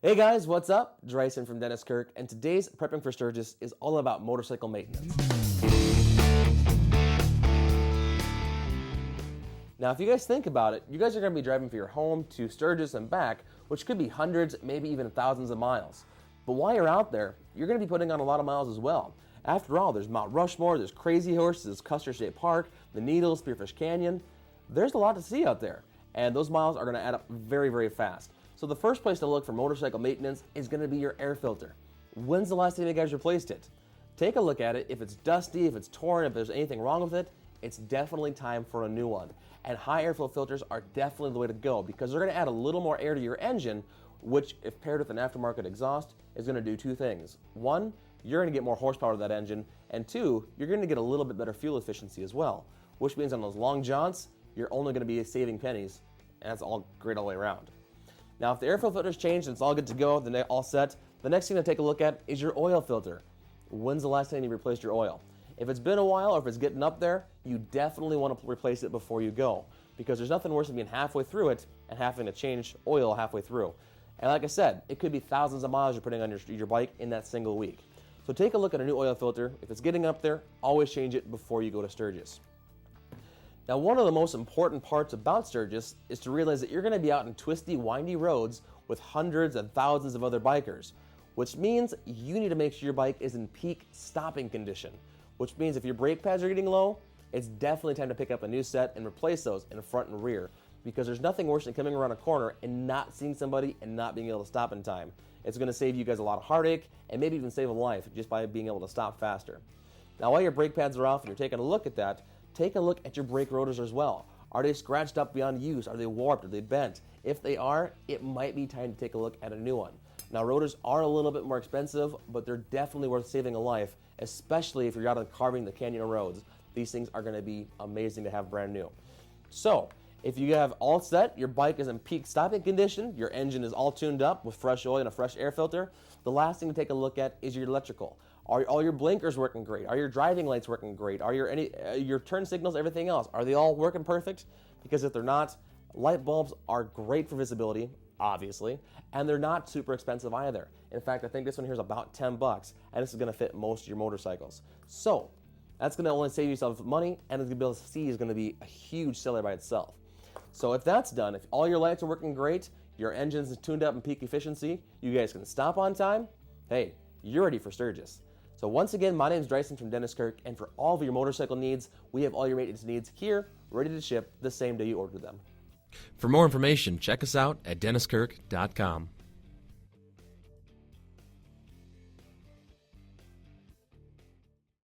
Hey guys, what's up? Dryson from Dennis Kirk, and today's Prepping for Sturgis is all about motorcycle maintenance. Now, if you guys think about it, you guys are going to be driving from your home to Sturgis and back, which could be hundreds, maybe even thousands of miles. But while you're out there, you're going to be putting on a lot of miles as well. After all, there's Mount Rushmore, there's Crazy Horse, there's Custer State Park, the Needles, Spearfish Canyon. There's a lot to see out there, and those miles are going to add up very, very fast. So the first place to look for motorcycle maintenance is going to be your air filter. When's the last time you guys replaced it? Take a look at it. If it's dusty, if it's torn, if there's anything wrong with it, it's definitely time for a new one. And high airflow filters are definitely the way to go because they're going to add a little more air to your engine, which, if paired with an aftermarket exhaust, is going to do two things. One, you're going to get more horsepower to that engine, and two, you're going to get a little bit better fuel efficiency as well, which means on those long jaunts, you're only going to be saving pennies, and that's all great all the way around. Now, if the airflow filter's changed and it's all good to go, then all set, the next thing to take a look at is your oil filter. When's the last time you replaced your oil? If it's been a while or if it's getting up there, you definitely want to replace it before you go because there's nothing worse than being halfway through it and having to change oil halfway through. And like I said, it could be thousands of miles you're putting on your bike in that single week. So take a look at a new oil filter. If it's getting up there, always change it before you go to Sturgis. Now, one of the most important parts about Sturgis is to realize that you're going to be out in twisty, windy roads with hundreds and thousands of other bikers, which means you need to make sure your bike is in peak stopping condition, which means if your brake pads are getting low, it's definitely time to pick up a new set and replace those in front and rear because there's nothing worse than coming around a corner and not seeing somebody and not being able to stop in time. It's going to save you guys a lot of heartache and maybe even save a life just by being able to stop faster. Now, while your brake pads are off and you're taking a look at that, take a look at your brake rotors as well. Are they scratched up beyond use? Are they warped? Are they bent? If they are, it might be time to take a look at a new one. Now, rotors are a little bit more expensive, but they're definitely worth saving a life, especially if you're out on carving the canyon roads. These things are going to be amazing to have brand new. So, if you have all set, your bike is in peak stopping condition, your engine is all tuned up with fresh oil and a fresh air filter, the last thing to take a look at is your electrical. Are all your blinkers working great? Are your driving lights working great? Are your turn signals, everything else, are they all working perfect? Because if they're not, light bulbs are great for visibility, obviously, and they're not super expensive either. In fact, I think this one here is about $10, and this is going to fit most of your motorcycles. So that's going to only save yourself money, and the ability to see is going to be a huge seller by itself. So if that's done, if all your lights are working great, your engine's tuned up in peak efficiency, you guys can stop on time, hey, you're ready for Sturgis. So once again, my name is Dryson from Dennis Kirk, and for all of your motorcycle needs, we have all your maintenance needs here, ready to ship the same day you order them. For more information, check us out at denniskirk.com.